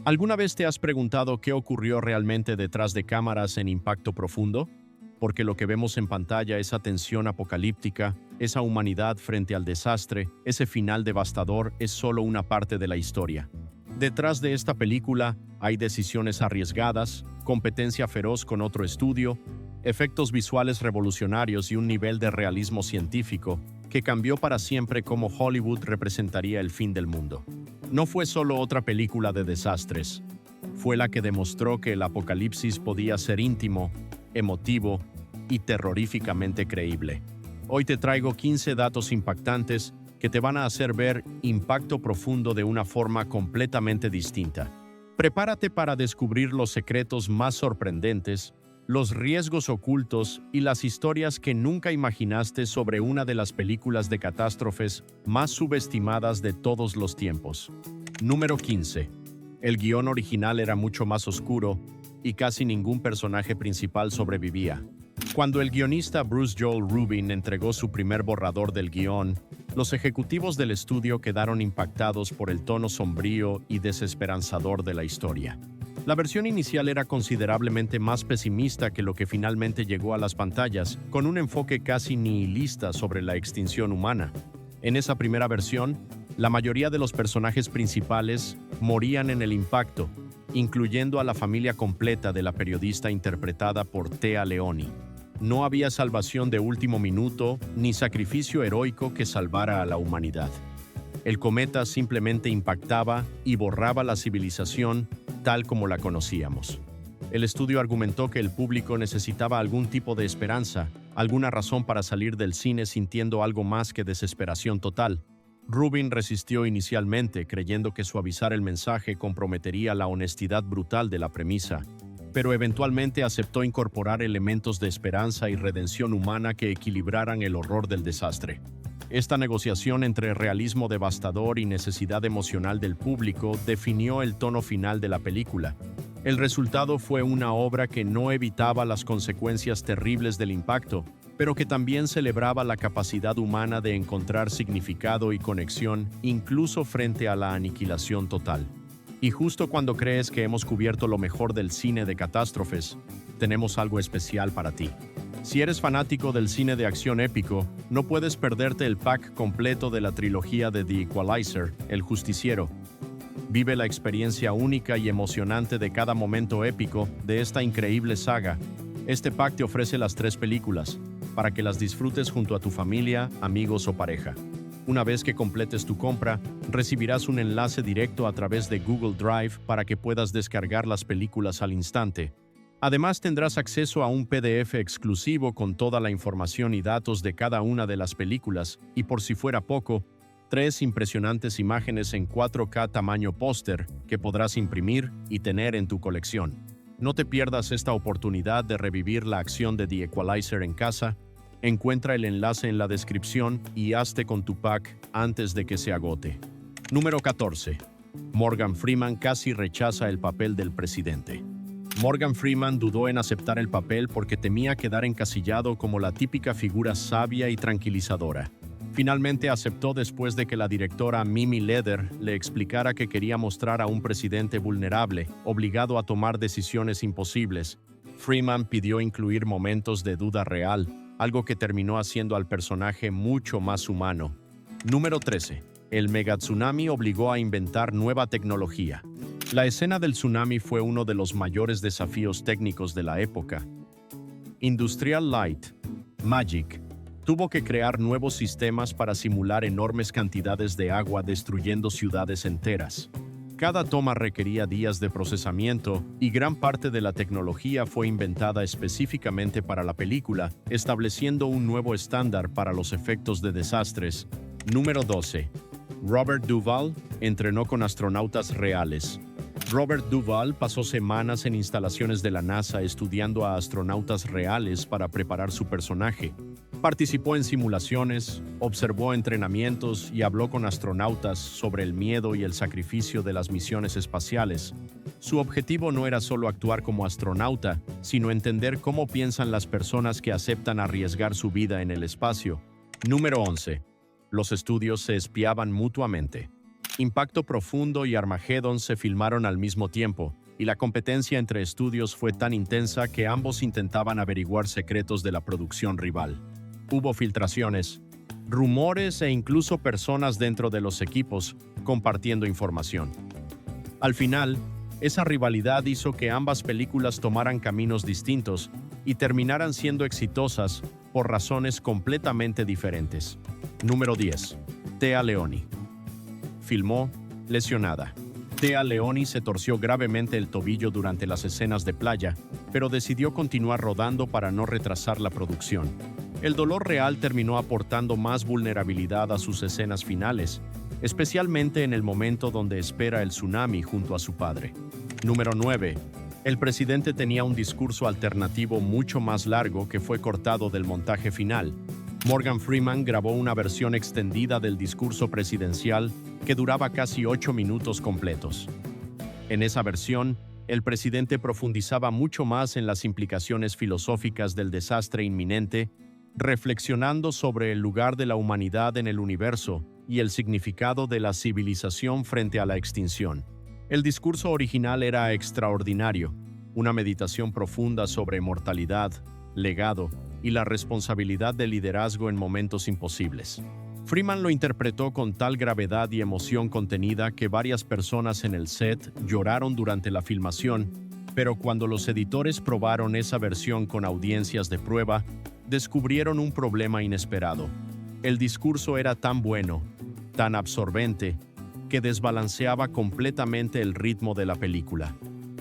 ¿Alguna vez te has preguntado qué ocurrió realmente detrás de cámaras en Impacto Profundo? Porque lo que vemos en pantalla, esa tensión apocalíptica, esa humanidad frente al desastre, ese final devastador, es solo una parte de la historia. Detrás de esta película hay decisiones arriesgadas, competencia feroz con otro estudio, efectos visuales revolucionarios y un nivel de realismo científico que cambió para siempre cómo Hollywood representaría el fin del mundo. No fue solo otra película de desastres, fue la que demostró que el apocalipsis podía ser íntimo, emotivo y terroríficamente creíble. Hoy te traigo 15 datos impactantes que te van a hacer ver Impacto Profundo de una forma completamente distinta. Prepárate para descubrir los secretos más sorprendentes, los riesgos ocultos y las historias que nunca imaginaste sobre una de las películas de catástrofes más subestimadas de todos los tiempos. Número 15. El guión original era mucho más oscuro y casi ningún personaje principal sobrevivía. Cuando el guionista Bruce Joel Rubin entregó su primer borrador del guión, los ejecutivos del estudio quedaron impactados por el tono sombrío y desesperanzador de la historia. La versión inicial era considerablemente más pesimista que lo que finalmente llegó a las pantallas, con un enfoque casi nihilista sobre la extinción humana. En esa primera versión, la mayoría de los personajes principales morían en el impacto, incluyendo a la familia completa de la periodista interpretada por Téa Leoni. No había salvación de último minuto ni sacrificio heroico que salvara a la humanidad. El cometa simplemente impactaba y borraba la civilización tal como la conocíamos. El estudio argumentó que el público necesitaba algún tipo de esperanza, alguna razón para salir del cine sintiendo algo más que desesperación total. Rubin resistió inicialmente, creyendo que suavizar el mensaje comprometería la honestidad brutal de la premisa, pero eventualmente aceptó incorporar elementos de esperanza y redención humana que equilibraran el horror del desastre. Esta negociación entre realismo devastador y necesidad emocional del público definió el tono final de la película. El resultado fue una obra que no evitaba las consecuencias terribles del impacto, pero que también celebraba la capacidad humana de encontrar significado y conexión incluso frente a la aniquilación total. Y justo cuando crees que hemos cubierto lo mejor del cine de catástrofes, tenemos algo especial para ti. Si eres fanático del cine de acción épico, no puedes perderte el pack completo de la trilogía de The Equalizer, El Justiciero. Vive la experiencia única y emocionante de cada momento épico de esta increíble saga. Este pack te ofrece las 3 películas, para que las disfrutes junto a tu familia, amigos o pareja. Una vez que completes tu compra, recibirás un enlace directo a través de Google Drive para que puedas descargar las películas al instante. Además, tendrás acceso a un PDF exclusivo con toda la información y datos de cada una de las películas, y por si fuera poco, 3 impresionantes imágenes en 4K tamaño póster que podrás imprimir y tener en tu colección. No te pierdas esta oportunidad de revivir la acción de The Equalizer en casa. Encuentra el enlace en la descripción y hazte con tu pack antes de que se agote. Número 14. Morgan Freeman casi rechaza el papel del presidente. Morgan Freeman dudó en aceptar el papel porque temía quedar encasillado como la típica figura sabia y tranquilizadora. Finalmente aceptó después de que la directora Mimi Leder le explicara que quería mostrar a un presidente vulnerable, obligado a tomar decisiones imposibles. Freeman pidió incluir momentos de duda real, algo que terminó haciendo al personaje mucho más humano. Número 13. El megatsunami obligó a inventar nueva tecnología. La escena del tsunami fue uno de los mayores desafíos técnicos de la época. Industrial Light, Magic, tuvo que crear nuevos sistemas para simular enormes cantidades de agua destruyendo ciudades enteras. Cada toma requería días de procesamiento y gran parte de la tecnología fue inventada específicamente para la película, estableciendo un nuevo estándar para los efectos de desastres. Número 12. Robert Duvall entrenó con astronautas reales. Robert Duvall pasó semanas en instalaciones de la NASA estudiando a astronautas reales para preparar su personaje. Participó en simulaciones, observó entrenamientos y habló con astronautas sobre el miedo y el sacrificio de las misiones espaciales. Su objetivo no era solo actuar como astronauta, sino entender cómo piensan las personas que aceptan arriesgar su vida en el espacio. Número 11. Los estudios se espiaban mutuamente. Impacto Profundo y Armageddon se filmaron al mismo tiempo, y la competencia entre estudios fue tan intensa que ambos intentaban averiguar secretos de la producción rival. Hubo filtraciones, rumores e incluso personas dentro de los equipos compartiendo información. Al final, esa rivalidad hizo que ambas películas tomaran caminos distintos y terminaran siendo exitosas por razones completamente diferentes. Número 10. Téa Leoni. Filmó lesionada. Téa Leoni se torció gravemente el tobillo durante las escenas de playa, pero decidió continuar rodando para no retrasar la producción. El dolor real terminó aportando más vulnerabilidad a sus escenas finales, especialmente en el momento donde espera el tsunami junto a su padre. Número 9. El presidente tenía un discurso alternativo mucho más largo que fue cortado del montaje final. Morgan Freeman grabó una versión extendida del discurso presidencial que duraba casi 8 minutos completos. En esa versión, el presidente profundizaba mucho más en las implicaciones filosóficas del desastre inminente, reflexionando sobre el lugar de la humanidad en el universo y el significado de la civilización frente a la extinción. El discurso original era extraordinario, una meditación profunda sobre mortalidad, legado y la responsabilidad de liderazgo en momentos imposibles. Freeman lo interpretó con tal gravedad y emoción contenida que varias personas en el set lloraron durante la filmación, pero cuando los editores probaron esa versión con audiencias de prueba, descubrieron un problema inesperado. El discurso era tan bueno, tan absorbente, que desbalanceaba completamente el ritmo de la película.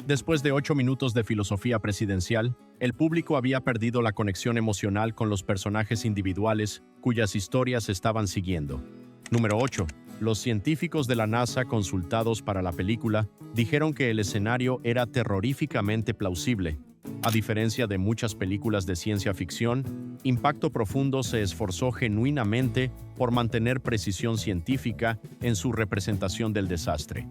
Después de 8 minutos de filosofía presidencial, el público había perdido la conexión emocional con los personajes individuales cuyas historias estaban siguiendo. Número 8. Los científicos de la NASA consultados para la película dijeron que el escenario era terroríficamente plausible. A diferencia de muchas películas de ciencia ficción, Impacto Profundo se esforzó genuinamente por mantener precisión científica en su representación del desastre.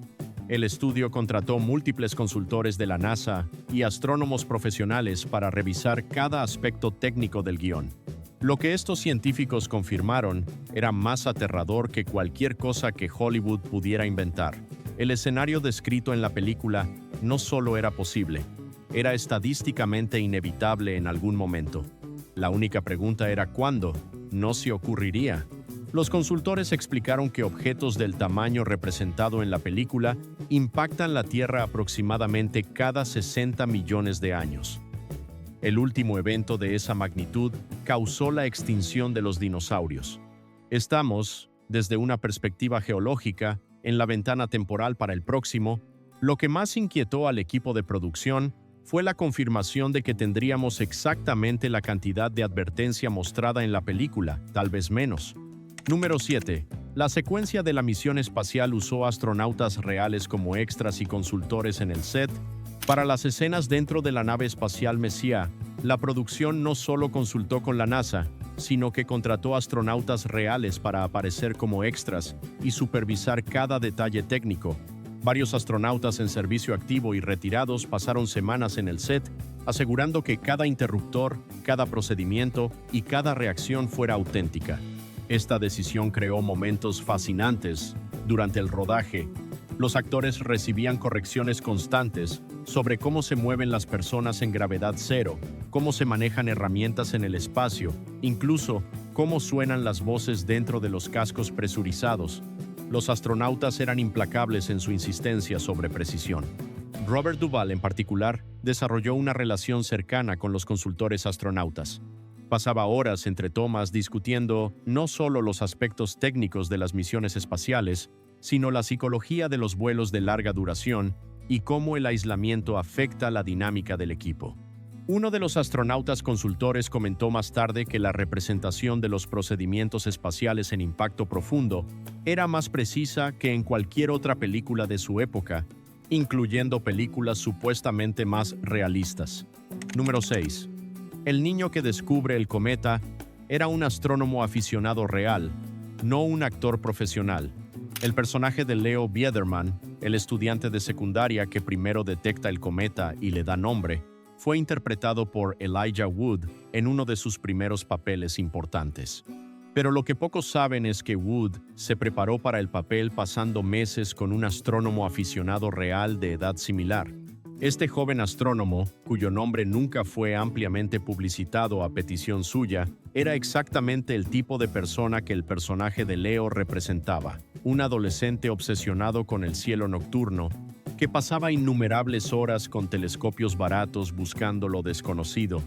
El estudio contrató múltiples consultores de la NASA y astrónomos profesionales para revisar cada aspecto técnico del guión. Lo que estos científicos confirmaron era más aterrador que cualquier cosa que Hollywood pudiera inventar. El escenario descrito en la película no solo era posible, era estadísticamente inevitable en algún momento. La única pregunta era ¿cuándo? No si ocurriría. Los consultores explicaron que objetos del tamaño representado en la película impactan la Tierra aproximadamente cada 60 millones de años. El último evento de esa magnitud causó la extinción de los dinosaurios. Estamos, desde una perspectiva geológica, en la ventana temporal para el próximo. Lo que más inquietó al equipo de producción fue la confirmación de que tendríamos exactamente la cantidad de advertencia mostrada en la película, tal vez menos. Número 7. La secuencia de la misión espacial usó astronautas reales como extras y consultores en el set. Para las escenas dentro de la nave espacial Messiah, la producción no solo consultó con la NASA, sino que contrató astronautas reales para aparecer como extras y supervisar cada detalle técnico. Varios astronautas en servicio activo y retirados pasaron semanas en el set, asegurando que cada interruptor, cada procedimiento y cada reacción fuera auténtica. Esta decisión creó momentos fascinantes. Durante el rodaje, los actores recibían correcciones constantes sobre cómo se mueven las personas en gravedad cero, cómo se manejan herramientas en el espacio, incluso cómo suenan las voces dentro de los cascos presurizados. Los astronautas eran implacables en su insistencia sobre precisión. Robert Duvall, en particular, desarrolló una relación cercana con los consultores astronautas. Pasaba horas entre tomas discutiendo no solo los aspectos técnicos de las misiones espaciales, sino la psicología de los vuelos de larga duración y cómo el aislamiento afecta la dinámica del equipo. Uno de los astronautas consultores comentó más tarde que la representación de los procedimientos espaciales en Impacto Profundo era más precisa que en cualquier otra película de su época, incluyendo películas supuestamente más realistas. Número 6. El niño que descubre el cometa era un astrónomo aficionado real, no un actor profesional. El personaje de Leo Biederman, el estudiante de secundaria que primero detecta el cometa y le da nombre, fue interpretado por Elijah Wood en uno de sus primeros papeles importantes. Pero lo que pocos saben es que Wood se preparó para el papel pasando meses con un astrónomo aficionado real de edad similar. Este joven astrónomo, cuyo nombre nunca fue ampliamente publicitado a petición suya, era exactamente el tipo de persona que el personaje de Leo representaba, un adolescente obsesionado con el cielo nocturno, que pasaba innumerables horas con telescopios baratos buscando lo desconocido.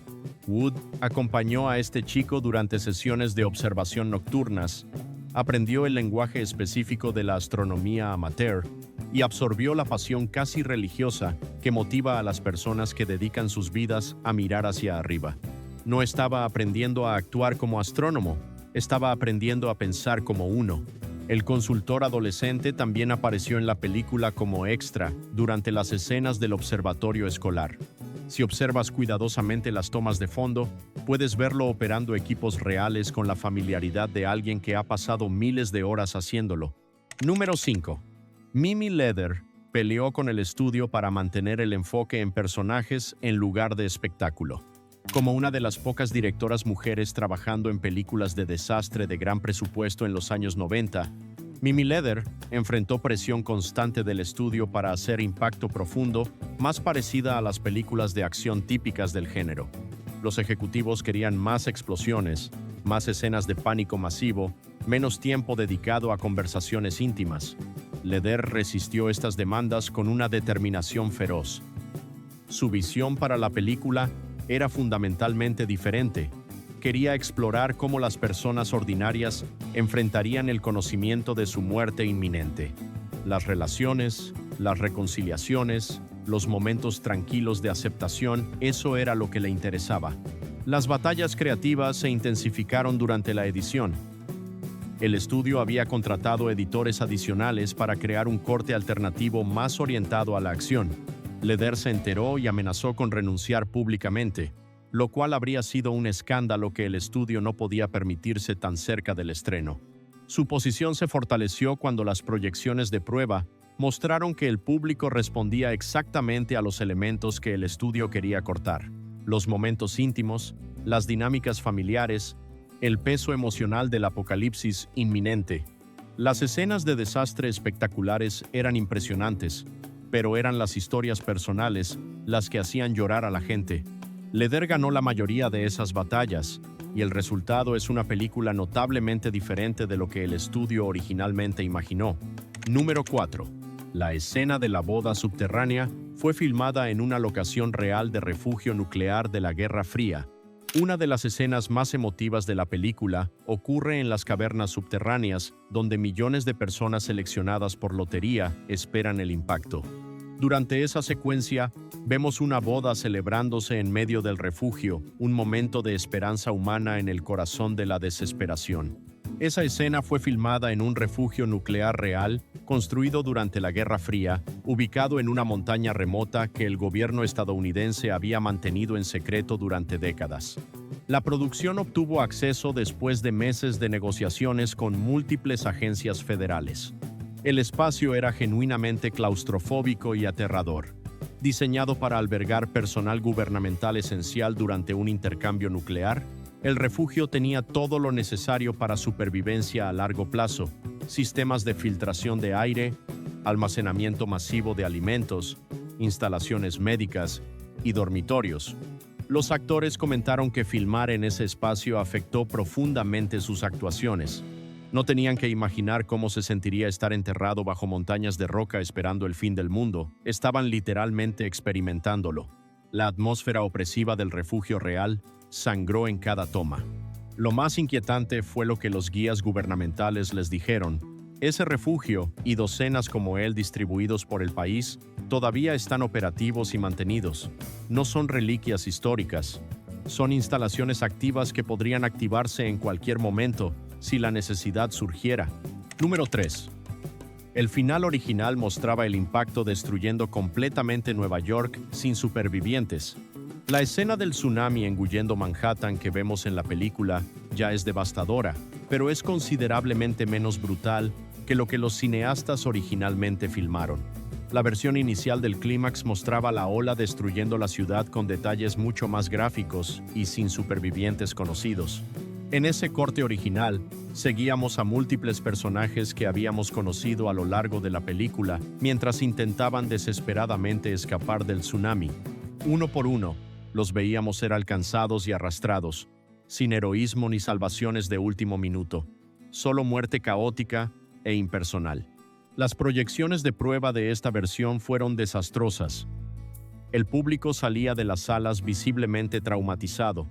Wood acompañó a este chico durante sesiones de observación nocturnas, aprendió el lenguaje específico de la astronomía amateur y absorbió la pasión casi religiosa que motiva a las personas que dedican sus vidas a mirar hacia arriba. No estaba aprendiendo a actuar como astrónomo, estaba aprendiendo a pensar como uno. El consultor adolescente también apareció en la película como extra durante las escenas del observatorio escolar. Si observas cuidadosamente las tomas de fondo, puedes verlo operando equipos reales con la familiaridad de alguien que ha pasado miles de horas haciéndolo. Número 5. Mimi Leder peleó con el estudio para mantener el enfoque en personajes en lugar de espectáculo. Como una de las pocas directoras mujeres trabajando en películas de desastre de gran presupuesto en los años 90, Mimi Leder enfrentó presión constante del estudio para hacer impacto profundo, más parecida a las películas de acción típicas del género. Los ejecutivos querían más explosiones, más escenas de pánico masivo, menos tiempo dedicado a conversaciones íntimas. Leder resistió estas demandas con una determinación feroz. Su visión para la película era fundamentalmente diferente. Quería explorar cómo las personas ordinarias enfrentarían el conocimiento de su muerte inminente. Las relaciones, las reconciliaciones, los momentos tranquilos de aceptación, eso era lo que le interesaba. Las batallas creativas se intensificaron durante la edición. El estudio había contratado editores adicionales para crear un corte alternativo más orientado a la acción. Leder se enteró y amenazó con renunciar públicamente, lo cual habría sido un escándalo que el estudio no podía permitirse tan cerca del estreno. Su posición se fortaleció cuando las proyecciones de prueba mostraron que el público respondía exactamente a los elementos que el estudio quería cortar: los momentos íntimos, las dinámicas familiares, el peso emocional del apocalipsis inminente. Las escenas de desastre espectaculares eran impresionantes, pero eran las historias personales las que hacían llorar a la gente. Leder ganó la mayoría de esas batallas, y el resultado es una película notablemente diferente de lo que el estudio originalmente imaginó. Número 4. La escena de la boda subterránea fue filmada en una locación real de refugio nuclear de la Guerra Fría. Una de las escenas más emotivas de la película ocurre en las cavernas subterráneas, donde millones de personas seleccionadas por lotería esperan el impacto. Durante esa secuencia, vemos una boda celebrándose en medio del refugio, un momento de esperanza humana en el corazón de la desesperación. Esa escena fue filmada en un refugio nuclear real, construido durante la Guerra Fría, ubicado en una montaña remota que el gobierno estadounidense había mantenido en secreto durante décadas. La producción obtuvo acceso después de meses de negociaciones con múltiples agencias federales. El espacio era genuinamente claustrofóbico y aterrador. Diseñado para albergar personal gubernamental esencial durante un intercambio nuclear, el refugio tenía todo lo necesario para supervivencia a largo plazo: sistemas de filtración de aire, almacenamiento masivo de alimentos, instalaciones médicas y dormitorios. Los actores comentaron que filmar en ese espacio afectó profundamente sus actuaciones. No tenían que imaginar cómo se sentiría estar enterrado bajo montañas de roca esperando el fin del mundo. Estaban literalmente experimentándolo. La atmósfera opresiva del refugio real sangró en cada toma. Lo más inquietante fue lo que los guías gubernamentales les dijeron: ese refugio y docenas como él distribuidos por el país todavía están operativos y mantenidos. No son reliquias históricas. Son instalaciones activas que podrían activarse en cualquier momento si la necesidad surgiera. Número 3. El final original mostraba el impacto destruyendo completamente Nueva York sin supervivientes. La escena del tsunami engullendo Manhattan que vemos en la película ya es devastadora, pero es considerablemente menos brutal que lo que los cineastas originalmente filmaron. La versión inicial del clímax mostraba la ola destruyendo la ciudad con detalles mucho más gráficos y sin supervivientes conocidos. En ese corte original, seguíamos a múltiples personajes que habíamos conocido a lo largo de la película mientras intentaban desesperadamente escapar del tsunami. Uno por uno, los veíamos ser alcanzados y arrastrados, sin heroísmo ni salvaciones de último minuto, solo muerte caótica e impersonal. Las proyecciones de prueba de esta versión fueron desastrosas. El público salía de las salas visiblemente traumatizado.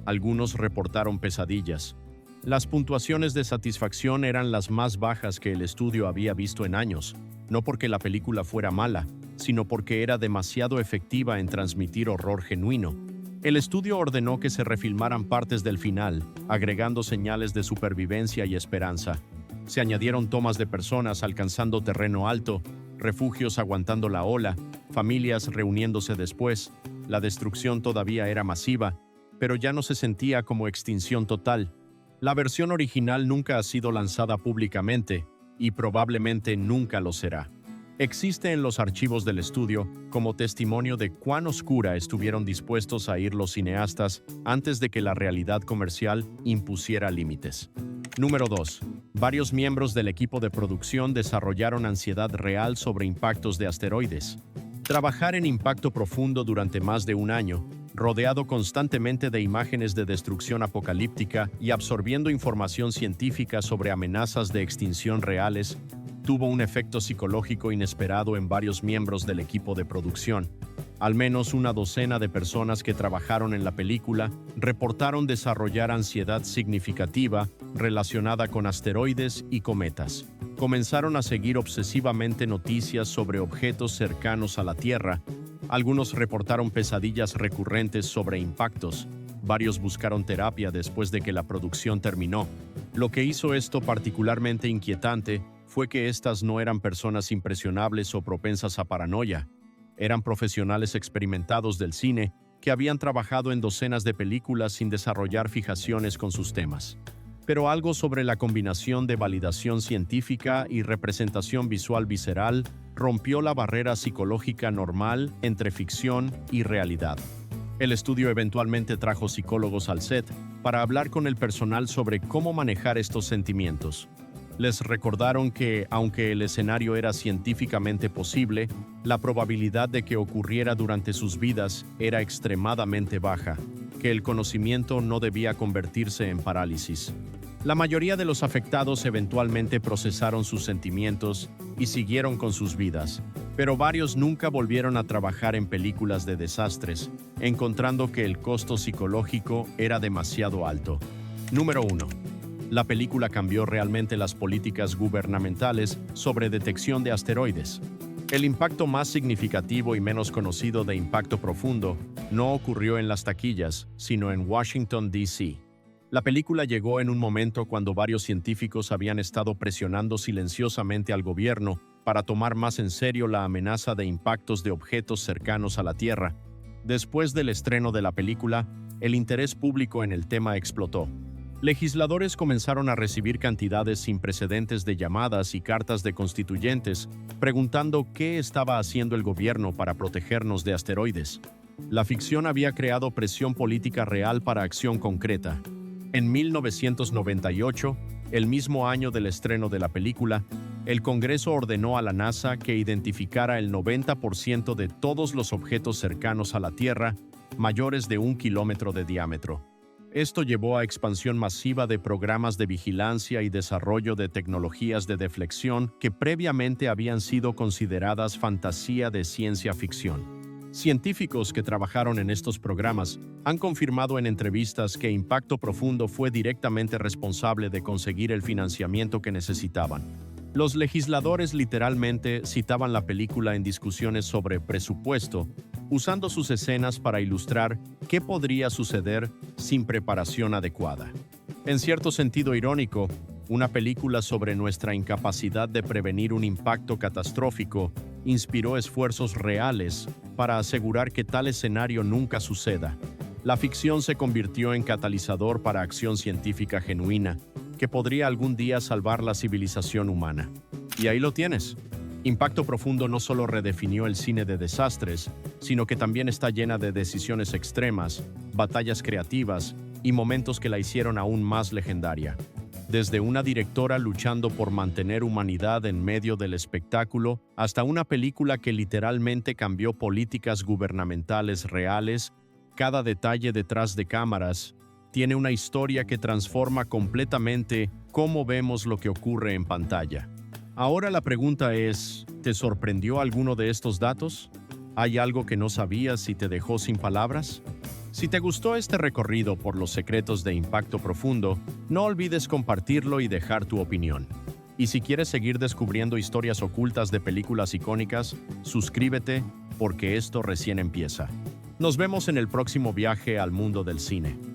Algunos reportaron pesadillas. Las puntuaciones de satisfacción eran las más bajas que el estudio había visto en años, no porque la película fuera mala, sino porque era demasiado efectiva en transmitir horror genuino. El estudio ordenó que se refilmaran partes del final, agregando señales de supervivencia y esperanza. Se añadieron tomas de personas alcanzando terreno alto, refugios aguantando la ola, familias reuniéndose después. La destrucción todavía era masiva, pero ya no se sentía como extinción total. La versión original nunca ha sido lanzada públicamente y probablemente nunca lo será. Existe en los archivos del estudio como testimonio de cuán oscura estuvieron dispuestos a ir los cineastas antes de que la realidad comercial impusiera límites. Número 2. Varios miembros del equipo de producción desarrollaron ansiedad real sobre impactos de asteroides. Trabajar en impacto profundo durante más de un año, rodeado constantemente de imágenes de destrucción apocalíptica y absorbiendo información científica sobre amenazas de extinción reales, tuvo un efecto psicológico inesperado en varios miembros del equipo de producción. Al menos una docena de personas que trabajaron en la película reportaron desarrollar ansiedad significativa relacionada con asteroides y cometas. Comenzaron a seguir obsesivamente noticias sobre objetos cercanos a la Tierra. Algunos reportaron pesadillas recurrentes sobre impactos. Varios buscaron terapia después de que la producción terminó. Lo que hizo esto particularmente inquietante fue que estas no eran personas impresionables o propensas a paranoia. Eran profesionales experimentados del cine que habían trabajado en docenas de películas sin desarrollar fijaciones con sus temas. Pero algo sobre la combinación de validación científica y representación visual visceral rompió la barrera psicológica normal entre ficción y realidad. El estudio eventualmente trajo psicólogos al set para hablar con el personal sobre cómo manejar estos sentimientos. Les recordaron que, aunque el escenario era científicamente posible, la probabilidad de que ocurriera durante sus vidas era extremadamente baja, que el conocimiento no debía convertirse en parálisis. La mayoría de los afectados eventualmente procesaron sus sentimientos y siguieron con sus vidas, pero varios nunca volvieron a trabajar en películas de desastres, encontrando que el costo psicológico era demasiado alto. Número 1. La película cambió realmente las políticas gubernamentales sobre detección de asteroides. El impacto más significativo y menos conocido de Impacto Profundo no ocurrió en las taquillas, sino en Washington, D.C. La película llegó en un momento cuando varios científicos habían estado presionando silenciosamente al gobierno para tomar más en serio la amenaza de impactos de objetos cercanos a la Tierra. Después del estreno de la película, el interés público en el tema explotó. Legisladores comenzaron a recibir cantidades sin precedentes de llamadas y cartas de constituyentes preguntando qué estaba haciendo el gobierno para protegernos de asteroides. La ficción había creado presión política real para acción concreta. En 1998, el mismo año del estreno de la película, el Congreso ordenó a la NASA que identificara el 90% de todos los objetos cercanos a la Tierra mayores de 1 kilómetro de diámetro. Esto llevó a expansión masiva de programas de vigilancia y desarrollo de tecnologías de deflexión que previamente habían sido consideradas fantasía de ciencia ficción. Científicos que trabajaron en estos programas han confirmado en entrevistas que Impacto Profundo fue directamente responsable de conseguir el financiamiento que necesitaban. Los legisladores literalmente citaban la película en discusiones sobre presupuesto, usando sus escenas para ilustrar qué podría suceder sin preparación adecuada. En cierto sentido irónico, una película sobre nuestra incapacidad de prevenir un impacto catastrófico inspiró esfuerzos reales para asegurar que tal escenario nunca suceda. La ficción se convirtió en catalizador para acción científica genuina, que podría algún día salvar la civilización humana. Y ahí lo tienes. Impacto Profundo no solo redefinió el cine de desastres, sino que también está llena de decisiones extremas, batallas creativas y momentos que la hicieron aún más legendaria. Desde una directora luchando por mantener humanidad en medio del espectáculo, hasta una película que literalmente cambió políticas gubernamentales reales, cada detalle detrás de cámaras tiene una historia que transforma completamente cómo vemos lo que ocurre en pantalla. Ahora la pregunta es, ¿te sorprendió alguno de estos datos? ¿Hay algo que no sabías y te dejó sin palabras? Si te gustó este recorrido por los secretos de Impacto Profundo, no olvides compartirlo y dejar tu opinión. Y si quieres seguir descubriendo historias ocultas de películas icónicas, suscríbete porque esto recién empieza. Nos vemos en el próximo viaje al mundo del cine.